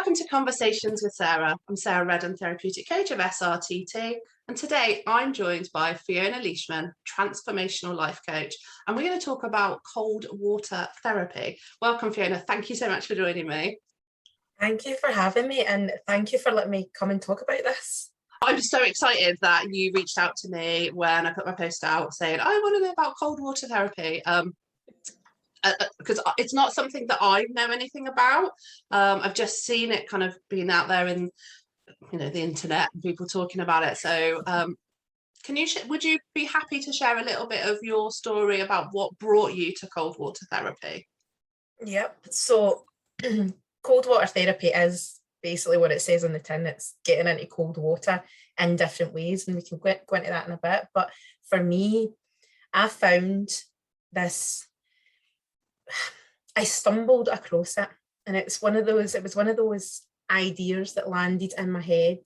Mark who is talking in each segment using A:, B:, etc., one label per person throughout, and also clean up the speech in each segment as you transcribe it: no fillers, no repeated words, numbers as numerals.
A: Welcome to Conversations with Sarah. I'm Sarah Redden, therapeutic coach of SRTT, and today I'm joined by Fiona Leishman, transformational life coach, and we're going to talk about cold water therapy. Welcome, Fiona. Thank you so much for joining me.
B: Thank you for having me, and thank you for letting me come and talk about this.
A: I'm so excited that you reached out to me when I put my post out saying, I want to know about cold water therapy. Because it's not something that I know anything about. I've just seen it kind of being out there in, the internet and people talking about it. So would you be happy to share a little bit of your story about what brought you to cold water therapy?
B: Yep. So cold water therapy is basically what it says on the tin. It's getting into cold water in different ways, and we can go into that in a bit. But for me, I found this. I stumbled across it, and it was one of those ideas that landed in my head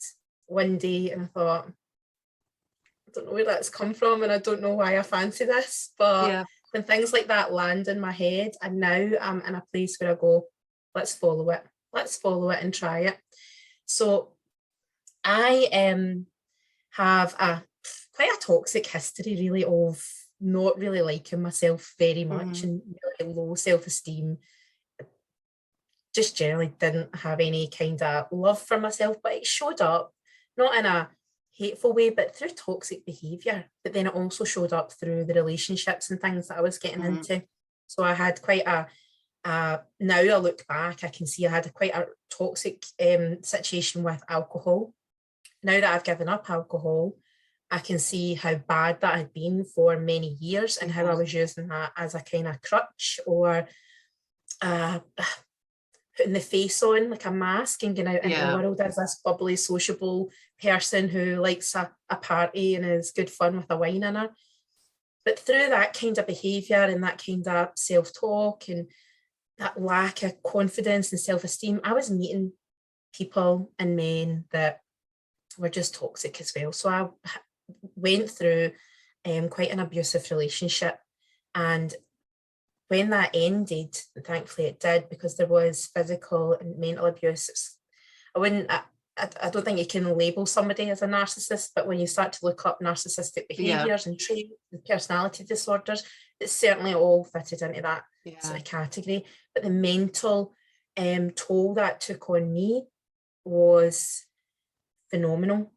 B: one day, and I thought, I don't know where that's come from, and I don't know why I fancy this, but when things like that land in my head, and now I'm in a place where I go, let's follow it and try it. So I have quite a toxic history really of not really liking myself very much and really low self-esteem. Just generally didn't have any kind of love for myself, but it showed up not in a hateful way, but through toxic behaviour. But then it also showed up through the relationships and things that I was getting into. So I had quite now I look back, I can see I had quite a toxic situation with alcohol. Now that I've given up alcohol, I can see how bad that had been for many years and how I was using that as a kind of crutch or putting the face on like a mask and going out into the world as this bubbly, sociable person who likes a party and is good fun with a wine in her. But through that kind of behaviour and that kind of self-talk and that lack of confidence and self-esteem, I was meeting people and men that were just toxic as well. So I went through quite an abusive relationship, and when that ended, thankfully it did, because there was physical and mental abuse. I don't think you can label somebody as a narcissist, but when you start to look up narcissistic behaviours and traits and personality disorders, it's certainly all fitted into that sort of category. But the mental toll that took on me was phenomenal.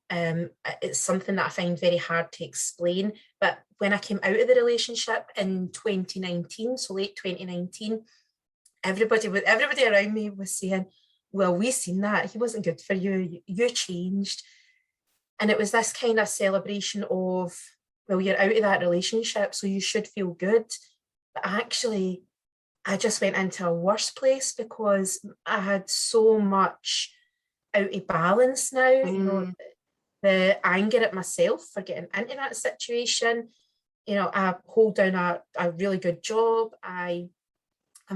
B: It's something that I find very hard to explain. But when I came out of the relationship in 2019, so late 2019, everybody around me was saying, well, we've seen that. He wasn't good for you. You changed. And it was this kind of celebration of, well, you're out of that relationship, so you should feel good. But actually, I just went into a worse place because I had so much out of balance now. The anger at myself for getting into that situation. I hold down a really good job. I'm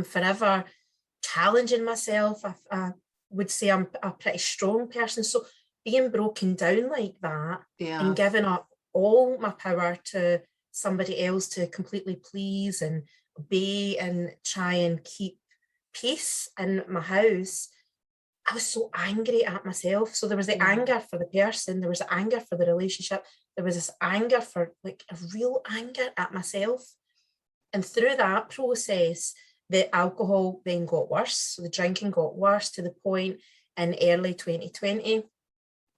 B: forever challenging myself. I would say I'm a pretty strong person. So being broken down like that and giving up all my power to somebody else to completely please and obey and try and keep peace in my house, I was so angry at myself. So there was the anger for the person, there was the anger for the relationship, there was this anger for like a real anger at myself. And through that process, the alcohol then got worse. So the drinking got worse to the point in early 2020,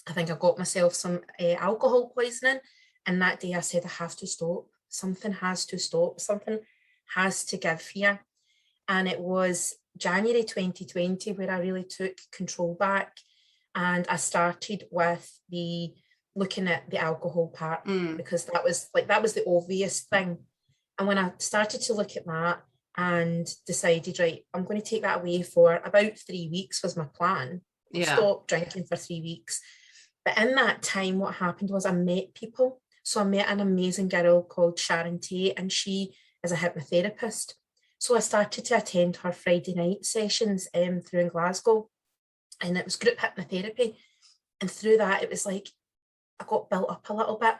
B: I think I got myself some alcohol poisoning. And that day I said, I have to stop. Something has to stop. Something has to give here. And it was January 2020 where I really took control back, and I started with looking at the alcohol part because that was the obvious thing. And when I started to look at that and decided, right, I'm going to take that away for about 3 weeks was my plan. Stop drinking for 3 weeks. But in that time, what happened was I met people. So I met an amazing girl called Sharon Tate, and she is a hypnotherapist. So I started to attend her Friday night sessions through in Glasgow, and it was group hypnotherapy. And through that, it was like I got built up a little bit.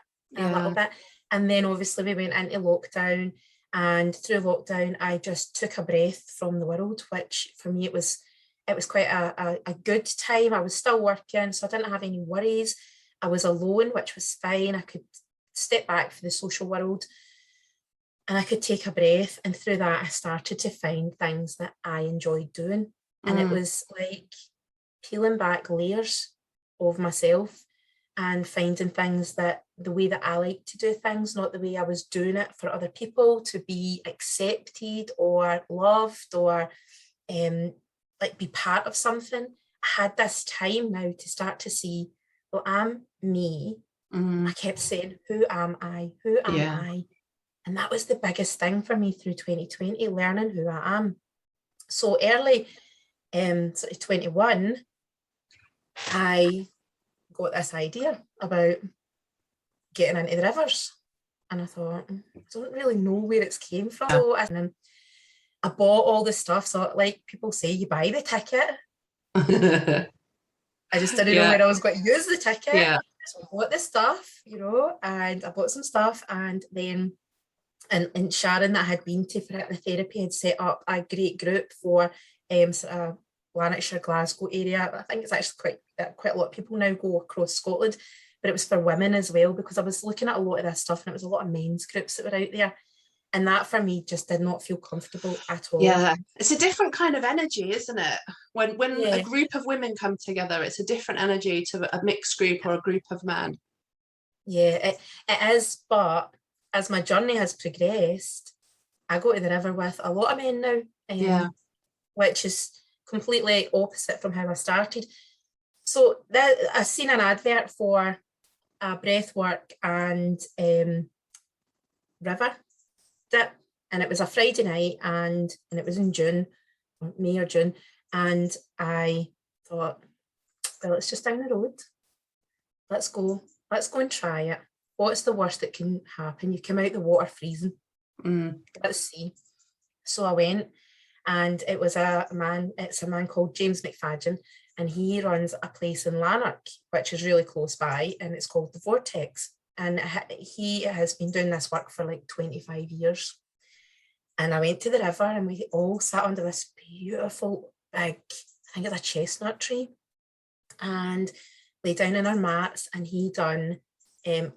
B: And then obviously we went into lockdown, and through lockdown, I just took a breath from the world, which for me, it was it was quite a good time. I was still working, so I didn't have any worries. I was alone, which was fine. I could step back from the social world and I could take a breath. And through that, I started to find things that I enjoyed doing. And it was like peeling back layers of myself and finding things that the way that I like to do things, not the way I was doing it for other people to be accepted or loved or like be part of something. I had this time now to start to see, well, I'm me. I kept saying, who am I? Who am I? And that was the biggest thing for me through 2020, learning who I am. So early, sort of 21, I got this idea about getting into the rivers. And I thought, I don't really know where it's came from. So I bought all the stuff. So like people say, you buy the ticket. I just didn't know where I was going to use the ticket. So I bought the stuff, and I bought some stuff. And then and Sharon that I had been to for hypnotherapy had set up a great group for sort of Lanarkshire, Glasgow area. I think it's actually quite a lot of people now go across Scotland, but it was for women as well, because I was looking at a lot of this stuff and it was a lot of men's groups that were out there. And that for me just did not feel comfortable at all.
A: Yeah, it's a different kind of energy, isn't it? When a group of women come together, it's a different energy to a mixed group or a group of men.
B: Yeah, it is. But as my journey has progressed, I go to the river with a lot of men now, which is completely opposite from how I started. So I've seen an advert for a breath work and river dip, and it was a Friday night, and it was in June, or May or June, and I thought, well, it's just down the road. Let's go and try it. What's the worst that can happen? You come out the water freezing. Let's see. So I went, and it's a man called James McFadden, and he runs a place in Lanark, which is really close by, and it's called The Vortex. And he has been doing this work for like 25 years. And I went to the river, and we all sat under this beautiful big, I think it's a chestnut tree, and lay down in our mats, and he done a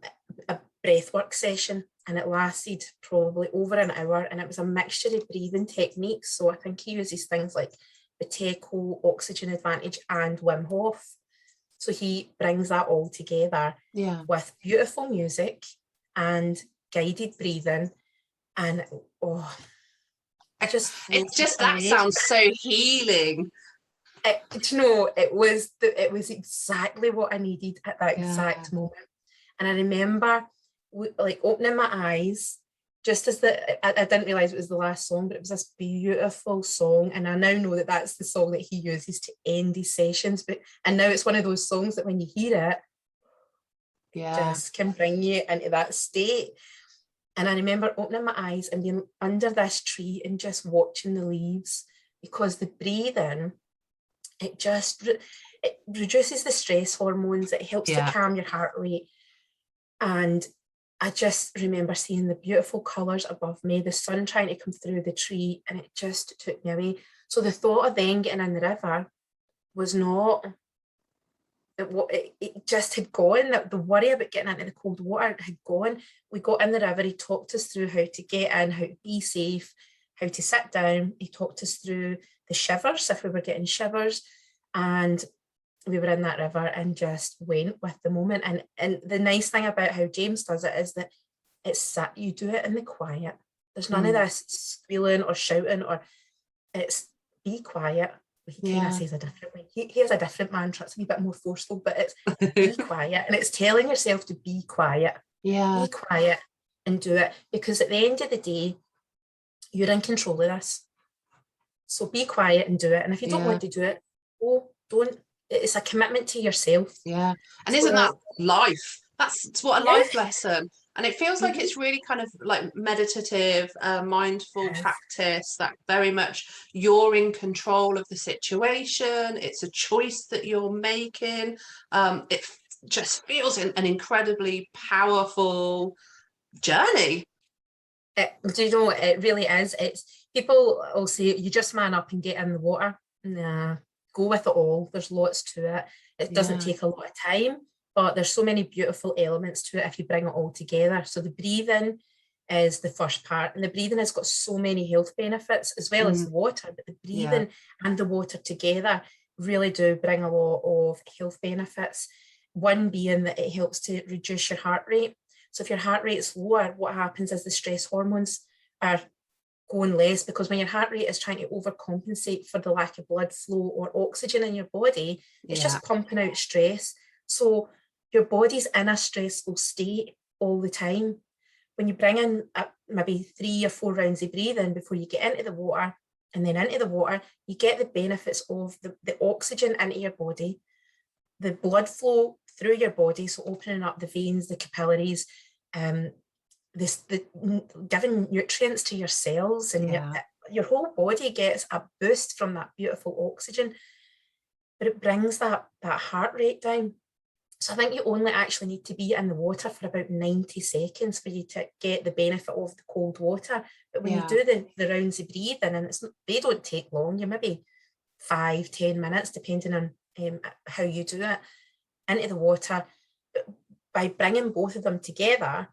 B: breathwork session, and it lasted probably over an hour, and it was a mixture of breathing techniques. So I think he uses things like the Teco, Oxygen Advantage, and Wim Hof. So he brings that all together with beautiful music and guided breathing, and
A: that sounds so healing.
B: It was exactly what I needed at that exact moment. And I remember like opening my eyes, just as I didn't realise it was the last song, but it was this beautiful song. And I now know that that's the song that he uses to end his sessions. And now it's one of those songs that when you hear it, it just can bring you into that state. And I remember opening my eyes and being under this tree and just watching the leaves, because the breathing, it reduces the stress hormones. It helps to calm your heart rate. And I just remember seeing the beautiful colours above me, the sun trying to come through the tree, and it just took me away. So the thought of then getting in the river was not, it just had gone. The worry about getting into the cold water had gone. We got in the river, he talked us through how to get in, how to be safe, how to sit down. He talked us through the shivers, if we were getting shivers, and we were in that river and just went with the moment. And the nice thing about how James does it is that you do it in the quiet. There's none of this squealing or shouting, or it's be quiet. He kind of says a different way. He has a different mantra. It's a wee bit more forceful, but it's be quiet. And it's telling yourself to be quiet. Be quiet and do it. Because at the end of the day, you're in control of this. So be quiet and do it. And if you don't want to do it, don't. It's a commitment to yourself.
A: Yeah. And isn't that life? That's what a life lesson. And it feels like it's really kind of like meditative, mindful practice, that very much you're in control of the situation. It's a choice that you're making. It just feels an incredibly powerful journey.
B: Do you know, it really is. It's people will say, you just man up and get in the water. Nah. go with it all. There's lots to it. It doesn't take a lot of time, but there's so many beautiful elements to it if you bring it all together. So the breathing is the first part, and the breathing has got so many health benefits as well as the water, but the breathing and the water together really do bring a lot of health benefits. One being that it helps to reduce your heart rate. So if your heart rate is lower, what happens is the stress hormones are going less, because when your heart rate is trying to overcompensate for the lack of blood flow or oxygen in your body, it's just pumping out stress. So your body's in a stressful state all the time. When you bring in maybe 3 or 4 rounds of breathing before you get into the water, and then into the water, you get the benefits of the oxygen into your body, the blood flow through your body, so opening up the veins, the capillaries, giving nutrients to your cells, and your whole body gets a boost from that beautiful oxygen, but it brings that heart rate down. So I think you only actually need to be in the water for about 90 seconds for you to get the benefit of the cold water. But when you do the rounds of breathing, and they don't take long, you're maybe 5-10 minutes, depending on how you do it, into the water. But by bringing both of them together,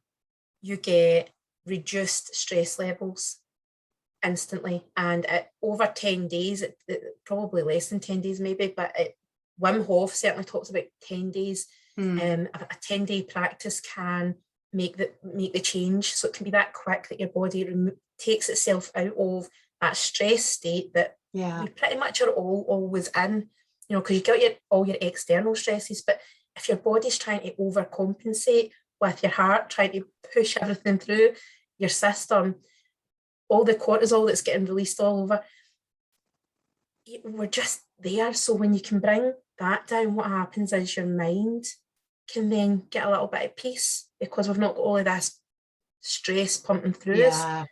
B: you get reduced stress levels instantly. And over 10 days, probably less than 10 days maybe, but Wim Hof certainly talks about 10 days. A 10-day practice can make the change. So it can be that quick that your body takes itself out of that stress state that we pretty much are all always in, because you get all your external stresses. But if your body's trying to overcompensate with your heart, trying to push everything through your system, all the cortisol that's getting released all over, we're just there. So when you can bring that down, what happens is your mind can then get a little bit of peace, because we've not got all of this stress pumping through us.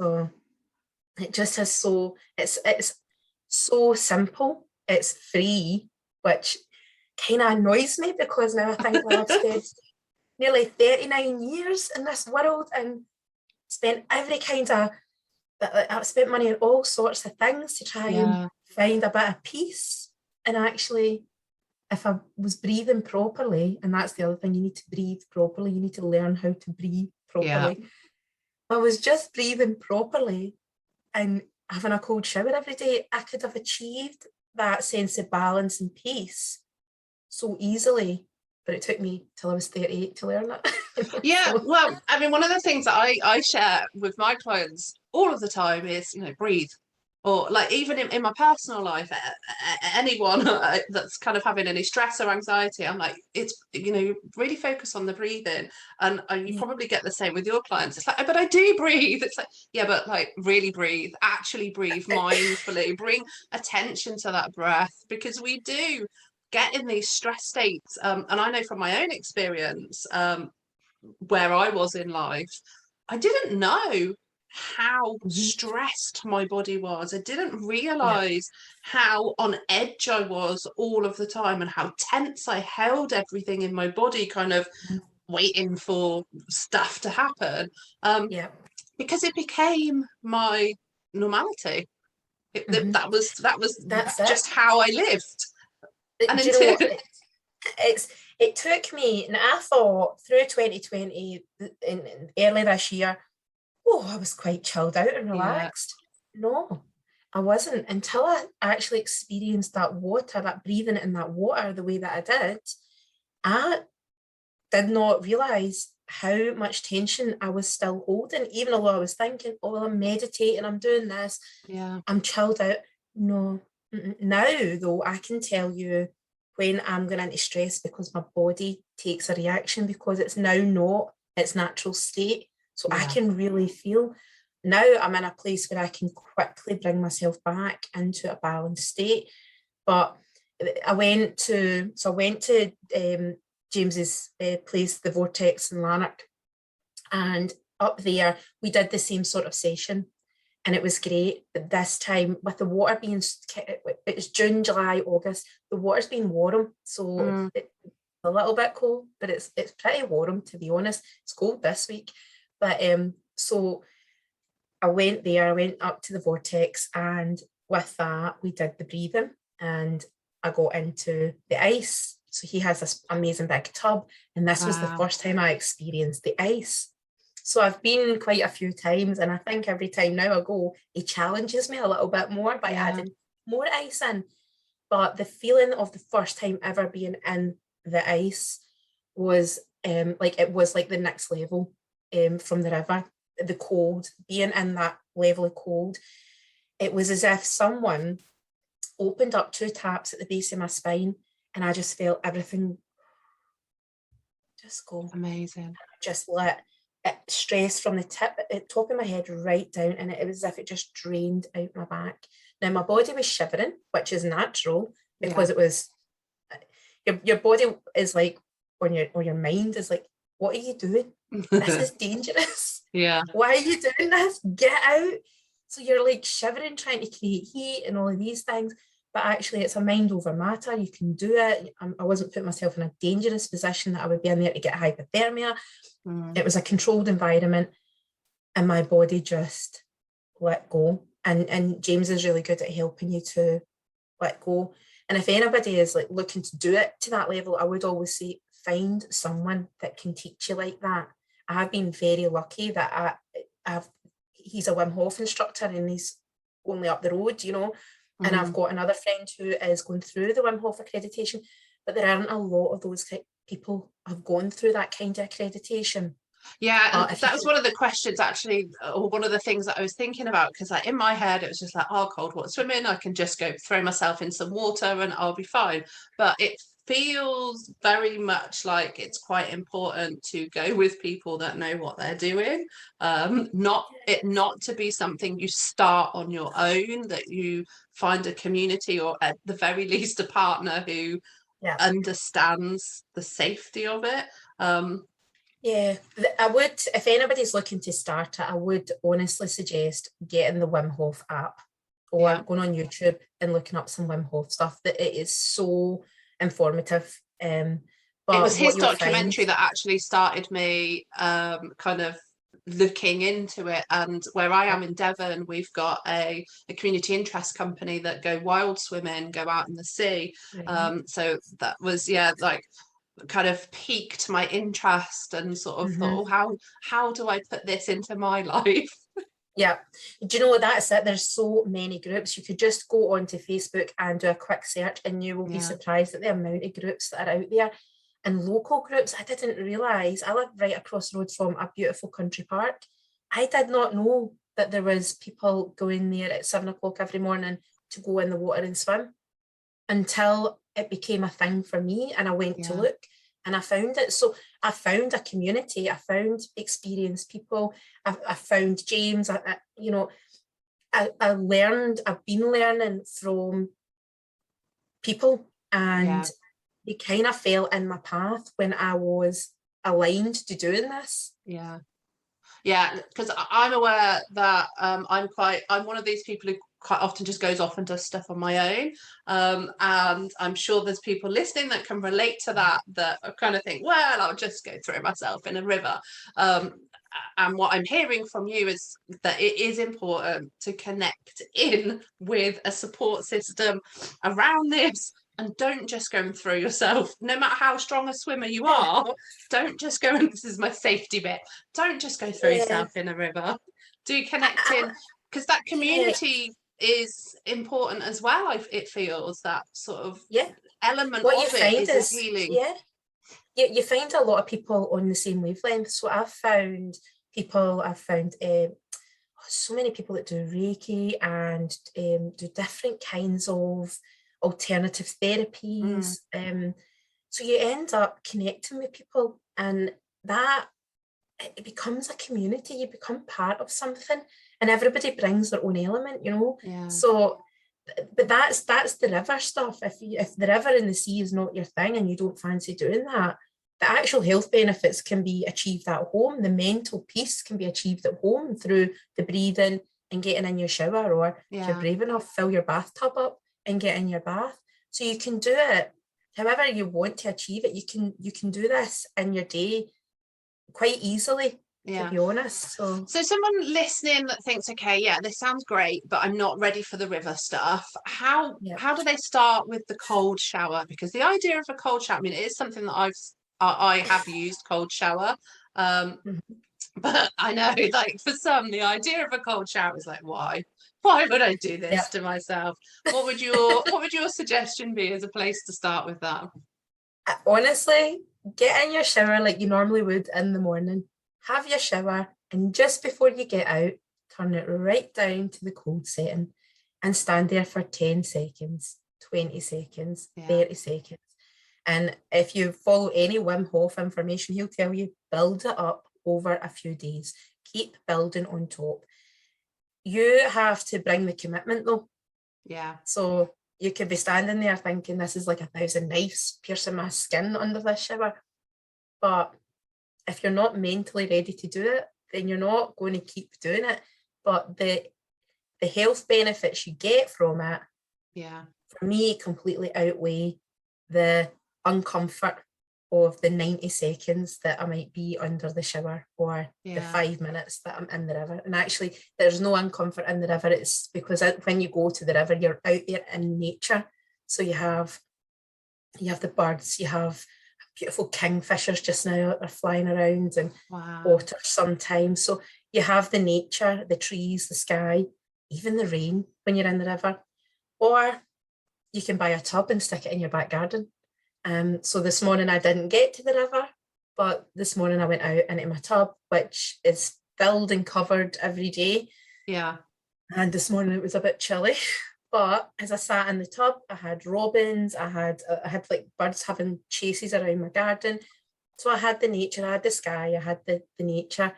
B: So it just is it's so simple, it's free, which kind of annoys me, because now I think, well, I've spent nearly 39 years in this world and spent I've spent money on all sorts of things to try and find a bit of peace. And actually, if I was breathing properly, and that's the other thing, you need to breathe properly, you need to learn how to breathe properly. I was just breathing properly and having a cold shower every day, I could have achieved that sense of balance and peace so easily. But it took me till I was 38 to learn it.
A: Well, I mean, one of the things that I share with my clients all of the time is, breathe. Or like even in my personal life, anyone that's kind of having any stress or anxiety, I'm like, it's, really focus on the breathing. And you probably get the same with your clients. It's like, but I do breathe. It's like, yeah, but like really breathe, actually breathe mindfully, bring attention to that breath, because we do get in these stress states. And I know from my own experience, where I was in life, I didn't know how stressed my body was. I didn't realize how on edge I was all of the time, and how tense I held everything in my body, kind of waiting for stuff to happen. Because it became my normality. That was
B: That's
A: just how I lived. And
B: do you know what? It took me, and I thought through 2020 and early this year, I was quite chilled out and relaxed. No, I wasn't, until I actually experienced that water, that breathing in that water the way that I did. I did not realise how much tension I was still holding, even though I was thinking, I'm meditating, I'm doing this, I'm chilled out. No, now though, I can tell you when I'm going into stress, because my body takes a reaction, because it's now not its natural state. So I can really feel, now I'm in a place where I can quickly bring myself back into a balanced state. But I went to James's place, the Vortex in Lanark, and up there we did the same sort of session, and it was great. But this time, with the water being, it was June, July, August, the water's been warm, so it's a little bit cold, but it's pretty warm, to be honest. It's cold this week. But so I went up to the Vortex, and with that we did the breathing. and I got into the ice. So he has this amazing big tub, and this was the first time I experienced the ice. So I've been quite a few times, and I think every time now I go, he challenges me a little bit more by adding more ice in. But the feeling of the first time ever being in the ice was it was like the next level from the river, the cold, being in that level of cold. It was as if someone opened up 2 taps at the base of my spine, and I just felt everything just go.
A: Amazing.
B: Just let it stress from the top of my head right down, and it was as if it just drained out my back. Now my body was shivering, which is natural because it was your body is like, or your mind is like, what are you doing? This is dangerous. Why are you doing this? Get out. So you're like shivering, trying to create heat and all of these things. But actually it's a mind over matter. You can do it. I wasn't putting myself in a dangerous position that I would be in there to get hypothermia. It was a controlled environment, and my body just let go. And James is really good at helping you to let go. And if anybody is like looking to do it to that level, I would always say, find someone that can teach you like that. I've been very lucky that he's a Wim Hof instructor, and he's only up the road, you know. And I've got another friend who is going through the Wim Hof accreditation, but there aren't a lot of those people have gone through that kind of accreditation.
A: Yeah, and that was one of the questions actually, or one of the things that I was thinking about, because like in my head it was just like, oh, cold water swimming, I can just go throw myself in some water and I'll be fine. But it feels very much like it's quite important to go with people that know what they're doing. Not to be something you start on your own, that you find a community, or at the very least a partner who understands the safety of it.
B: Yeah, I would, if anybody's looking to start it, I would honestly suggest getting the Wim Hof app, or going on YouTube and looking up some Wim Hof stuff. That it is so informative. But
A: it was his documentary that actually started me kind of looking into it. And where I am in Devon, we've got a community interest company that go wild swimming, go out in the sea. So that was like kind of piqued my interest, and sort of thought, oh, how do I put this into my life?
B: Yeah, do you know what, that's it? There's so many groups. You could just go onto Facebook and do a quick search, and you will be surprised at the amount of groups that are out there. And local groups, I didn't realise. I live right across the road from a beautiful country park. I did not know that there was people going there at 7 o'clock every morning to go in the water and swim, until it became a thing for me, and I went to look, and I found it. So I found a community, I found experienced people, I found James, I've been learning from people, and they kind of fell in my path when I was aligned to doing this.
A: Yeah, because I'm aware that I'm one of these people who quite often just goes off and does stuff on my own, and I'm sure there's people listening that can relate to that kind of think, well, I'll just go throw myself in a river. And what I'm hearing from you is that it is important to connect in with a support system around this. And don't just go and throw yourself, no matter how strong a swimmer you are, don't just go, and this is my safety bit, don't just go throw yourself in a river. Do connect in, because that community is important as well. It feels that sort of element
B: what
A: of
B: you
A: it
B: find
A: is healing.
B: You find a lot of people on the same wavelength. So I've found so many people that do Reiki and do different kinds of alternative therapies. So you end up connecting with people, and that it becomes a community. You become part of something, and everybody brings their own element, you know. So, but that's the river stuff. If the river and the sea is not your thing, and you don't fancy doing that, the actual health benefits can be achieved at home. The mental peace can be achieved at home through the breathing and getting in your shower, or if you're brave enough, fill your bathtub up and get in your bath. So you can do it however you want to achieve it. You can do this in your day quite easily. to be honest. So
A: someone listening that thinks, okay, yeah, this sounds great, but I'm not ready for the river stuff. How do they start with the cold shower? Because the idea of a cold shower, I mean, it is something that I have used cold shower. But I know, like, for some, the idea of a cold shower is like, why would I do this to myself? What would your suggestion be as a place to start with that?
B: Honestly, get in your shower like you normally would in the morning. Have your shower, and just before you get out, turn it right down to the cold setting and stand there for 10 seconds, 20 seconds, 30 seconds. And if you follow any Wim Hof information, he'll tell you build it up over a few days. Keep building on top. You have to bring the commitment though.
A: Yeah.
B: So you could be standing there thinking this is like 1,000 knives piercing my skin under this shower. But if you're not mentally ready to do it, then you're not going to keep doing it. But the health benefits you get from it, for me, completely outweigh the uncomfort of the 90 seconds that I might be under the shower, or the 5 minutes that I'm in the river. And actually, there's no uncomfort in the river. It's because when you go to the river, you're out there in nature. So you have the birds, you have beautiful kingfishers just now that are flying around, and otters sometimes. So you have the nature, the trees, the sky, even the rain when you're in the river. Or you can buy a tub and stick it in your back garden. So this morning I didn't get to the river, but this morning I went out into my tub, which is filled and covered every day.
A: Yeah.
B: And this morning it was a bit chilly, but as I sat in the tub, I had robins, I had like birds having chases around my garden. So I had the nature, I had the sky, I had the nature,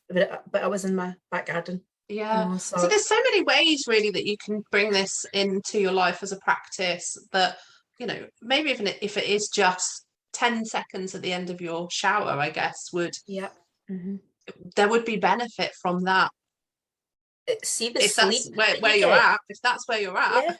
B: but I was in my back garden.
A: Yeah. You know, so there's so many ways really that you can bring this into your life as a practice that, you know, maybe even if it is just 10 seconds at the end of your shower, I guess there would be benefit from that.
B: See the
A: if
B: sleep
A: that's where you're at, if that's where you're at.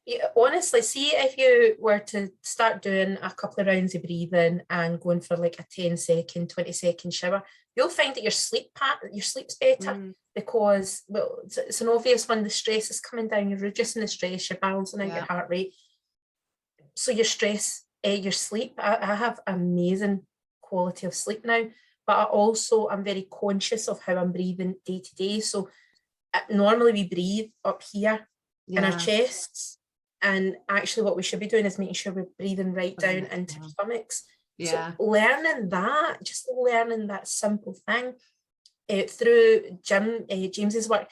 B: Yeah, honestly, see if you were to start doing a couple of rounds of breathing and going for like a 10-second, 20-second shower, you'll find that your sleep's better because, well, it's an obvious one. The stress is coming down, you're reducing the stress, you're balancing out your heart rate. So your stress, your sleep, I have amazing quality of sleep now, but I'm very conscious of how I'm breathing day to day. So normally we breathe up here in our chests, and actually what we should be doing is making sure we're breathing right down into our stomachs. So learning that simple thing through James's work,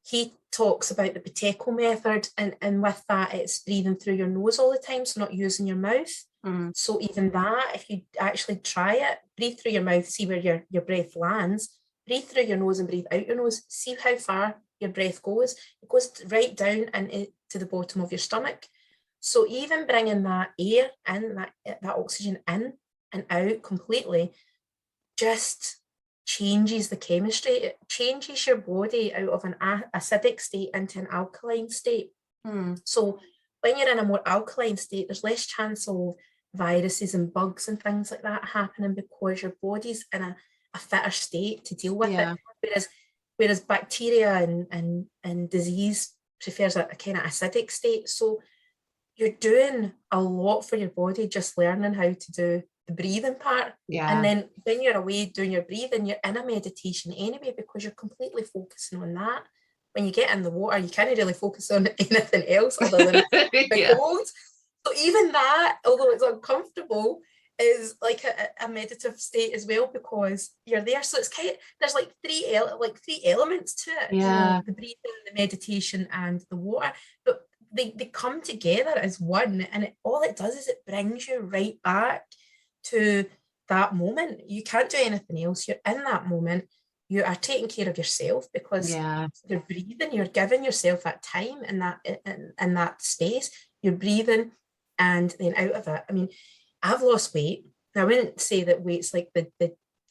B: he talks about the Pateco method, and with that it's breathing through your nose all the time, so not using your mouth. So even that, if you actually try it, breathe through your mouth, see where your breath lands, breathe through your nose and breathe out your nose, see how far your breath goes. It goes right down into the bottom of your stomach. So even bringing that air in, that oxygen in and out completely, just changes the chemistry. It changes your body out of an acidic state into an alkaline state. So when you're in a more alkaline state, there's less chance of viruses and bugs and things like that happening because your body's in a fitter state to deal with it. Whereas bacteria and disease prefers a kind of acidic state. So you're doing a lot for your body just learning how to do the breathing part. And then when you're away doing your breathing, you're in a meditation anyway because you're completely focusing on that. When you get in the water, you can't really focus on anything else other than the cold. So even that, although it's uncomfortable, is like a meditative state as well because you're there. So it's there's like three elements to it. You know, the breathing, the meditation, and the water. But they come together as one, and all it does is it brings you right back to that moment. You can't do anything else. You're in that moment. You are taking care of yourself because you're breathing. You're giving yourself that time in that space. You're breathing, and then out of it. I mean, I've lost weight. I wouldn't say that weight's like the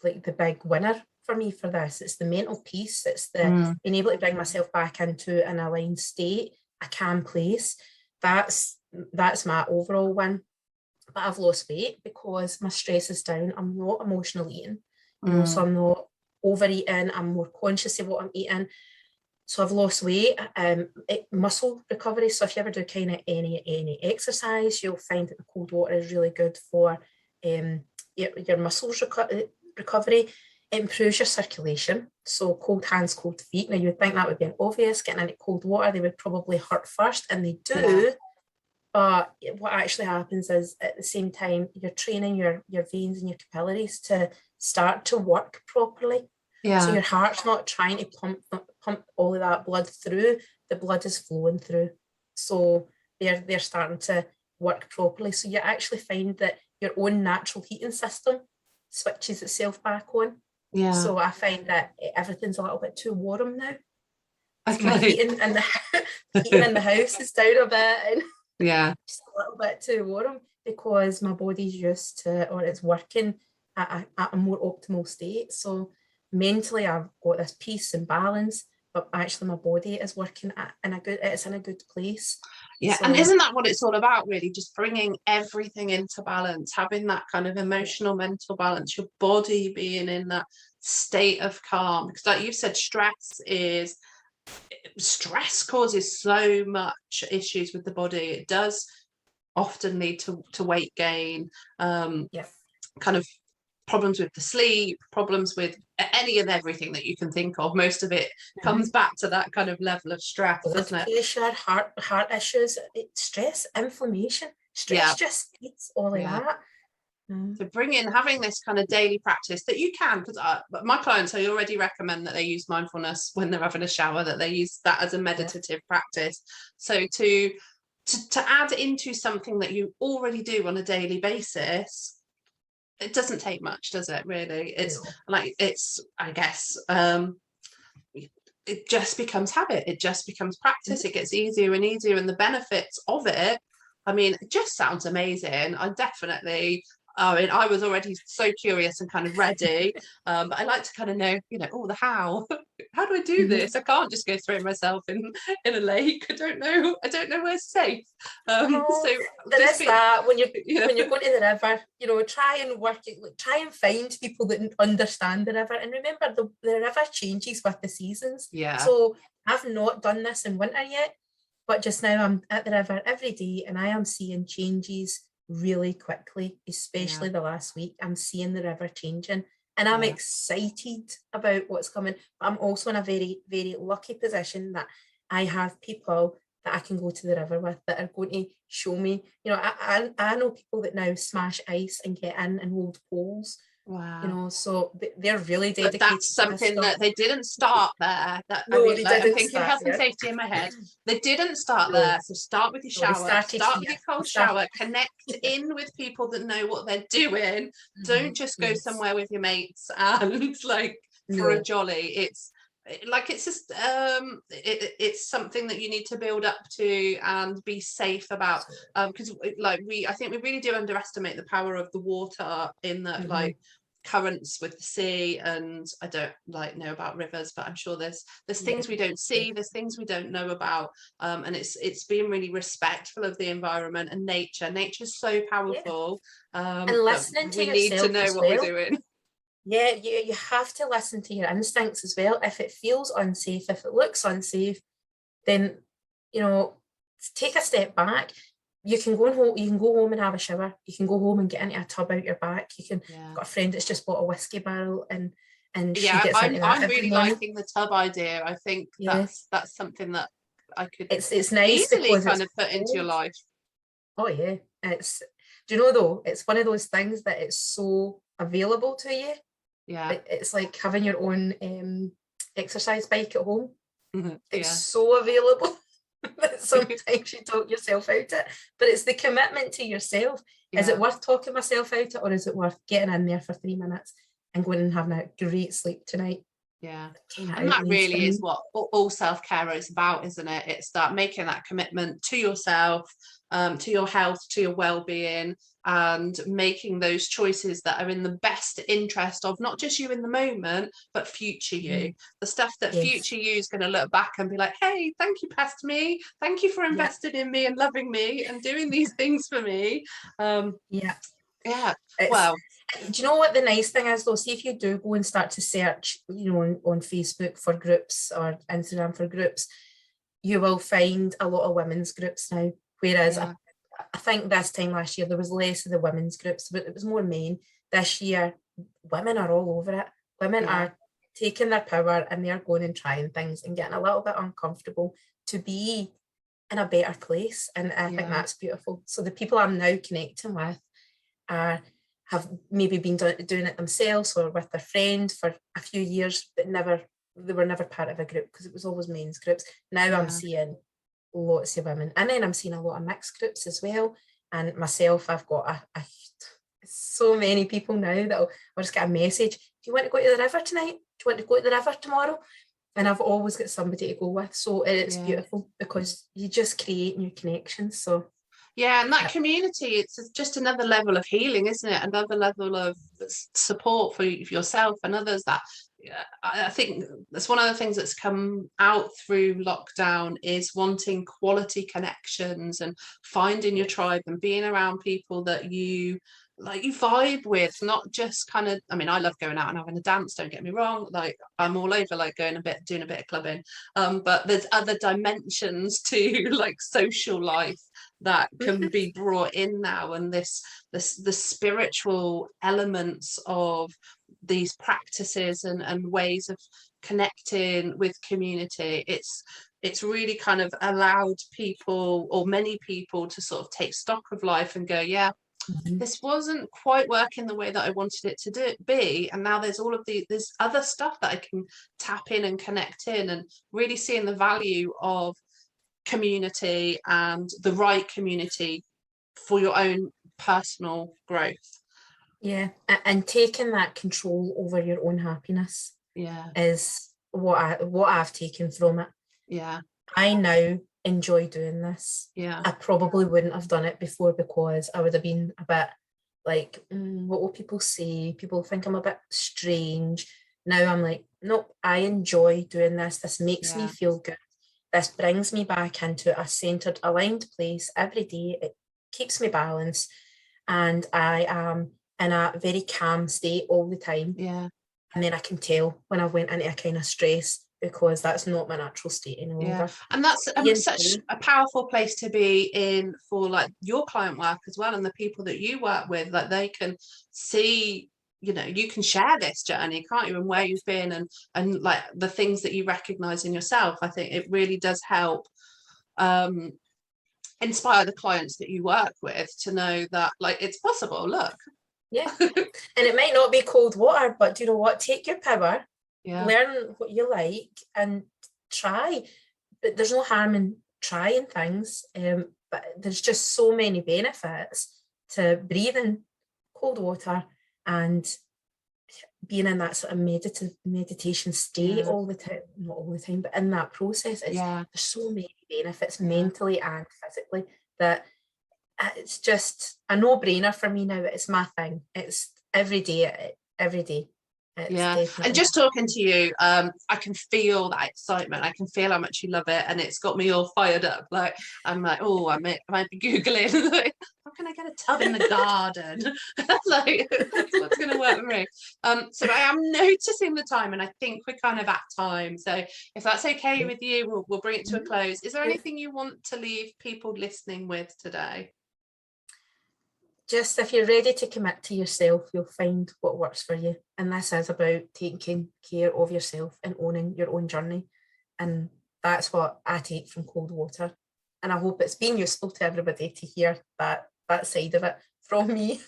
B: big winner for me for this. It's the mental piece. It's the being able to bring myself back into an aligned state, a calm place. That's my overall win. But I've lost weight because my stress is down. I'm not emotional eating, you know, so I'm not overeating. I'm more conscious of what I'm eating. So I've lost weight. Muscle recovery. So if you ever do kind of any exercise, you'll find that the cold water is really good for your muscles recovery. It improves your circulation. So cold hands, cold feet. Now you would think that would be an obvious. Getting into cold water, they would probably hurt first, and they do.
A: Yeah.
B: But what actually happens is at the same time, you're training your veins and your capillaries to start to work properly.
A: Yeah.
B: So your heart's not trying to pump all of that blood through. The blood is flowing through. So they're starting to work properly. So you actually find that your own natural heating system switches itself back on.
A: Yeah.
B: So I find that everything's a little bit too warm now.
A: Okay.
B: So my heating in the house is down a bit, and just a little bit too warm, because my body's used to, or it's working at a more optimal state. So mentally I've got this peace and balance, but actually my body is working it's in a good place.
A: Yeah. So, and isn't that what it's all about, really? Just bringing everything into balance, having that kind of emotional, mental balance, your body being in that state of calm. Because like you said, stress causes so much issues with the body. It does often lead to weight gain, kind of problems with the sleep, problems with any and everything that you can think of. Most of it comes back to that kind of level of stress, doesn't it?
B: Pressure, heart issues, stress, inflammation. Stress just eats all of that.
A: So having this kind of daily practice that you can, because my clients, I already recommend that they use mindfulness when they're having a shower, that they use that as a meditative practice. So to add into something that you already do on a daily basis, it doesn't take much, does it, really? It's I guess it just becomes habit, it just becomes practice. It gets easier and easier, and the benefits of it, I mean, it just sounds amazing. I was already so curious and kind of ready, but I like to kind of know, the how do I do this? I can't just go throw myself in a lake. I don't know where's safe. So
B: there is that when you're going to the river, try and work it, try and find people that understand the river, and remember the river changes with the seasons. So I've not done this in winter yet, but just now I'm at the river every day, and I am seeing changes really quickly, especially the last week. I'm seeing the river changing, and I'm excited about what's coming. But I'm also in a very, very lucky position that I have people that I can go to the river with that are going to show me. I know people that now smash ice and get in and hold poles.
A: Wow.
B: So they're really dedicated.
A: But that's something that they didn't start there. I'm thinking health and safety in my head. They didn't start there. So start with your shower. Start with your cold shower. Connect in with people that know what they're doing. Don't just go somewhere with your mates and for a jolly. It's just it's something that you need to build up to and be safe about, because I think we really do underestimate the power of the water in that currents with the sea. And I don't know about rivers, but I'm sure there's things we don't see, there's things we don't know about, and it's being really respectful of the environment and nature's so powerful,
B: and listening to
A: we need to know what we're doing.
B: You have to listen to your instincts as well. If it feels unsafe, if it looks unsafe, then take a step back. You can go home and have a shower. You can go home and get into a tub out your back. I've got a friend that's just bought a whiskey barrel and she gets into that.
A: I'm really liking the tub idea. I think that's something that I could
B: it's nice
A: easily kind of put into your life.
B: Oh yeah, do you know though, it's one of those things that it's so available to you. It's like having your own exercise bike at home. It's so available that sometimes you talk yourself out it, but it's the commitment to yourself. Is it worth talking myself out it, or is it worth getting in there for 3 minutes and going and having a great sleep tonight?
A: And that really is what all self-care is about, isn't it? It's that making that commitment to yourself, to your health, to your well-being, and making those choices that are in the best interest of not just you in the moment, but future you. The stuff that future you is going to look back and be like, hey, thank you, past me, thank you for investing in me and loving me and doing these things for me. Yeah.
B: It's,
A: Well,
B: do you know what the nice thing is though? See if you do go and start to search, you know, on Facebook for groups or Instagram for groups, you will find a lot of women's groups now. Whereas I think this time last year there was less of the women's groups, but it was more men. This year, women are all over it. Women are taking their power and they're going and trying things and getting a little bit uncomfortable to be in a better place. And I think that's beautiful. So the people I'm now connecting with have maybe been doing it themselves or with their friend for a few years, but they were never part of a group because it was always men's groups. Now I'm seeing lots of women, and then I'm seeing a lot of mixed groups as well. And myself, I've got so many people now that I'll just get a message, do you want to go to the river tonight? Do you want to go to the river tomorrow? And I've always got somebody to go with. So it's beautiful because you just create new connections. So
A: yeah, and that community, it's just another level of healing, isn't it? Another level of support for yourself and others. That I think that's one of the things that's come out through lockdown is wanting quality connections and finding your tribe and being around people that you vibe with, not just kind of, I mean, I love going out and having a dance, don't get me wrong, like I'm all over like doing a bit of clubbing, but there's other dimensions to like social life that can be brought in now, and the spiritual elements of these practices and ways of connecting with community. It's really kind of allowed people, or many people, to sort of take stock of life and go, yeah, this wasn't quite working the way that I wanted it to be, and now there's all of this other stuff that I can tap in and connect in, and really seeing the value of community and the right community for your own personal growth.
B: Yeah, and taking that control over your own happiness is what I've taken from it.
A: Yeah,
B: I now enjoy doing this.
A: Yeah,
B: I probably wouldn't have done it before because I would have been a bit like, what will people say? People think I'm a bit strange. Now I'm like, nope, I enjoy doing this. This makes me feel good. This brings me back into a centered, aligned place every day. It keeps me balanced, and I am in a very calm state all the time.
A: Yeah.
B: And then I can tell when I went into a kind of stress, because that's not my natural state any longer.
A: Yeah, and that's such a powerful place to be in for like your client work as well, and the people that you work with, like they can see, you know, you can share this journey, can't you, and where you've been, and like the things that you recognize in yourself. I think it really does help inspire the clients that you work with to know that like it's possible. Look,
B: and it might not be cold water, but you know what, take your power, learn what you like and try. But there's no harm in trying things, but there's just so many benefits to breathing cold water and being in that sort of meditation state all the time, not all the time, but in that process. There's so many benefits mentally and physically that it's just a no-brainer for me now. It's my thing. It's every day. It's
A: and just talking to you, I can feel that excitement. I can feel how much you love it, and it's got me all fired up. Like I'm like, oh, I might be googling like, how can I get a tub in the garden? Like that's what's going to work for me. So I am noticing the time, and I think we're kind of at time. So if that's okay with you, we'll bring it to a close. Is there anything you want to leave people listening with today?
B: Just if you're ready to commit to yourself, you'll find what works for you. And this is about taking care of yourself and owning your own journey. And that's what I take from cold water. And I hope it's been useful to everybody to hear that side of it from me.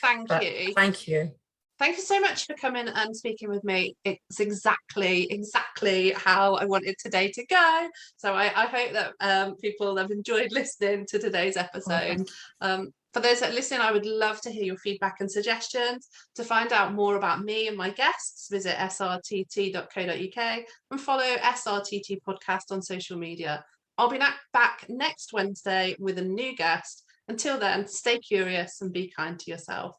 A: Thank you.
B: Thank you.
A: Thank you so much for coming and speaking with me. It's exactly how I wanted today to go. So I hope that people have enjoyed listening to today's episode. For those that listen, I would love to hear your feedback and suggestions. To find out more about me and my guests, visit srtt.co.uk and follow SRTT Podcast on social media. I'll be back next Wednesday with a new guest. Until then, stay curious and be kind to yourself.